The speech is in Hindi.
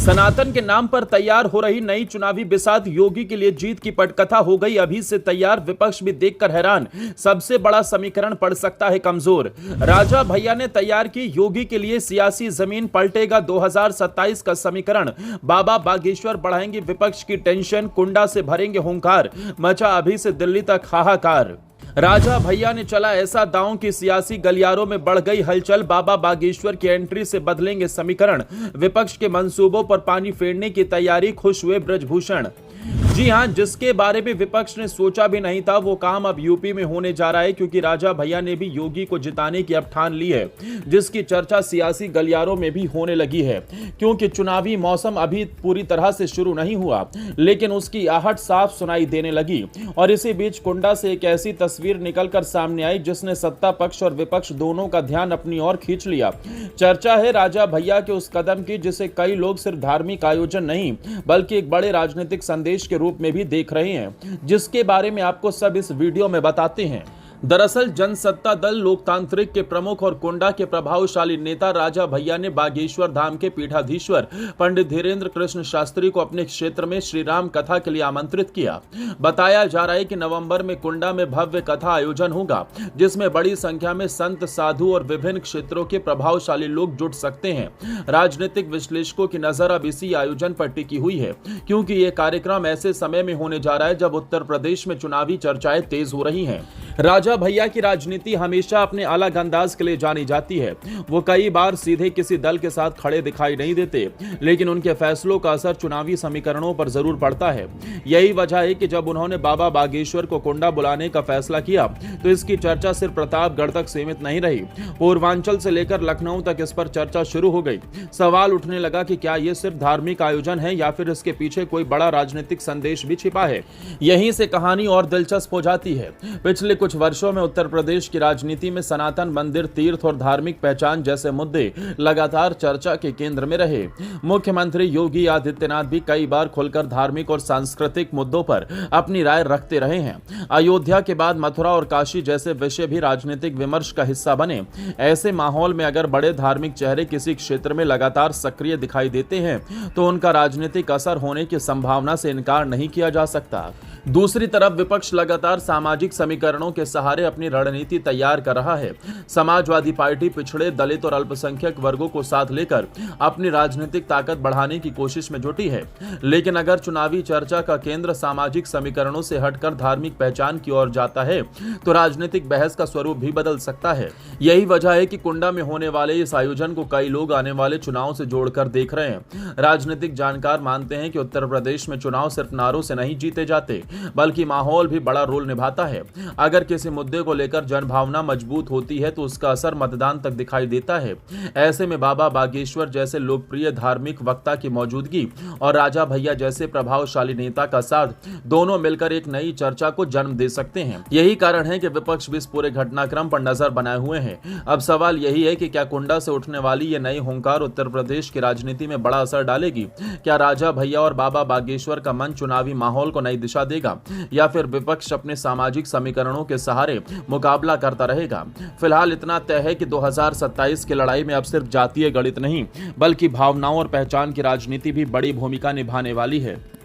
सनातन के नाम पर तैयार हो रही नई चुनावी बिसात योगी के लिए जीत की पटकथा हो गई अभी से तैयार। विपक्ष भी देखकर हैरान, सबसे बड़ा समीकरण पड़ सकता है कमजोर। राजा भैया ने तैयार की योगी के लिए सियासी जमीन पलटेगा 2027 का समीकरण। बाबा बागेश्वर बढ़ाएंगे विपक्ष की टेंशन, कुंडा से भरेंगे हुंकार, मचा अभी से दिल्ली तक हाहाकार। राजा भैया ने चला ऐसा दांव कि सियासी गलियारों में बढ़ गई हलचल। बाबा बागेश्वर की एंट्री से बदलेंगे समीकरण, विपक्ष के मंसूबों पर पानी फेरने की तैयारी, खुश हुए ब्रजभूषण। जी हां, जिसके बारे में विपक्ष ने सोचा भी नहीं था वो काम अब यूपी में होने जा रहा है, क्योंकि राजा भैया ने भी योगी को जिताने की अब ठान ली है, जिसकी चर्चा सियासी गलियारों में भी होने लगी है। क्योंकि चुनावी मौसम अभी पूरी तरह से शुरू नहीं हुआ, लेकिन उसकी आहट साफ सुनाई देने लगी। और इसी बीच कुंडा से एक ऐसी तस्वीर निकलकर सामने आई जिसने सत्ता पक्ष और विपक्ष दोनों का ध्यान अपनी ओर खींच लिया। चर्चा है राजा भैया के उस कदम की जिसे कई लोग सिर्फ धार्मिक आयोजन नहीं बल्कि एक बड़े राजनीतिक संदेश के रूप में भी देख रहे हैं, जिसके बारे में आपको सब इस वीडियो में बताते हैं। दरअसल जनसत्ता दल लोकतांत्रिक के प्रमुख और कुंडा के प्रभावशाली नेता राजा भैया ने बागेश्वर धाम के पीठाधीश्वर पंडित धीरेन्द्र कृष्ण शास्त्री को अपने क्षेत्र में श्री राम कथा के लिए आमंत्रित किया। बताया जा रहा है कि नवंबर में कुंडा में भव्य कथा आयोजन होगा, जिसमें बड़ी संख्या में संत, साधु और विभिन्न क्षेत्रों के प्रभावशाली लोग जुट सकते हैं। राजनीतिक विश्लेषकों की नजर अब इसी आयोजन पर टिकी हुई है, क्योंकि ये कार्यक्रम ऐसे समय में होने जा रहा है जब उत्तर प्रदेश में चुनावी चर्चाएं तेज हो रही हैं। राजा भैया की राजनीति हमेशा अपने अलग अंदाज के लिए जानी जाती है। वो कई बार सीधे किसी दल के साथ खड़े दिखाई नहीं देते, लेकिन उनके फैसलों का असर चुनावी समीकरणों पर जरूर पड़ता है। यही वजह है कि जब उन्होंने बाबा बागेश्वर को कुंडा बुलाने का फैसला किया तो इसकी चर्चा सिर्फ प्रतापगढ़ तक सीमित नहीं रही। पूर्वांचल से लेकर लखनऊ तक इस पर चर्चा शुरू हो गई। सवाल उठने लगा कि क्या ये सिर्फ धार्मिक आयोजन है या फिर इसके पीछे कोई बड़ा राजनीतिक संदेश भी छिपा है। यहीं से कहानी और दिलचस्प हो जाती है। पिछले कुछ वर्षों में उत्तर प्रदेश की राजनीति में सनातन, मंदिर, तीर्थ और धार्मिक पहचान जैसे मुद्दे लगातार चर्चा के केंद्र में रहे। मुख्यमंत्री योगी आदित्यनाथ भी कई बार खुलकर धार्मिक और सांस्कृतिक मुद्दों पर अपनी राय रखते रहे हैं। अयोध्या के बाद मथुरा और काशी जैसे विषय भी राजनीतिक विमर्श का हिस्सा बने। ऐसे माहौल में अगर बड़े धार्मिक चेहरे किसी क्षेत्र में लगातार सक्रिय दिखाई देते हैं तो उनका राजनीतिक असर होने की संभावना से इनकार नहीं किया जा सकता। दूसरी तरफ विपक्ष लगातार सामाजिक समीकरणों के सहारे अपनी रणनीति तैयार कर रहा है। समाजवादी पार्टी पिछड़े, दलित और अल्पसंख्यक वर्गों को साथ लेकर अपनी राजनीतिक ताकत बढ़ाने की कोशिश में जुटी है। लेकिन अगर चुनावी चर्चा का केंद्र सामाजिक समीकरणों से हटकर धार्मिक पहचान की ओर जाता है तो राजनीतिक बहस का स्वरूप भी बदल सकता है। यही वजह है कि कुंडा में होने वाले इस आयोजन को कई लोग आने वाले चुनाव से जोड़कर देख रहे हैं। राजनीतिक जानकार मानते हैं कि उत्तर प्रदेश में चुनाव सिर्फ नारों से नहीं जीते जाते, बल्कि माहौल भी बड़ा रोल निभाता है। अगर किसी मुद्दे को लेकर जनभावना मजबूत होती है तो उसका असर मतदान तक दिखाई देता है। ऐसे में बाबा बागेश्वर जैसे लोकप्रिय धार्मिक वक्ता की मौजूदगी और राजा भैया जैसे प्रभावशाली नेता का साथ दोनों मिलकर एक नई चर्चा को जन्म दे सकते हैं। यही कारण है कि विपक्ष भी इस पूरे घटनाक्रम पर नजर बनाए हुए हैं। अब सवाल यही है कि क्या कुंडा से उठने वाली ये नई हुंकार उत्तर प्रदेश की राजनीति में बड़ा असर डालेगी? क्या राजा भैया और बाबा बागेश्वर का मन चुनावी माहौल को नई दिशा देगा या फिर विपक्ष अपने सामाजिक समीकरणों के सहारे मुकाबला करता रहेगा? फिलहाल इतना तय है कि 2027 की लड़ाई में अब सिर्फ जातीय गणित नहीं बल्कि भावनाओं और पहचान की राजनीति भी बड़ी भूमिका निभाने वाली है।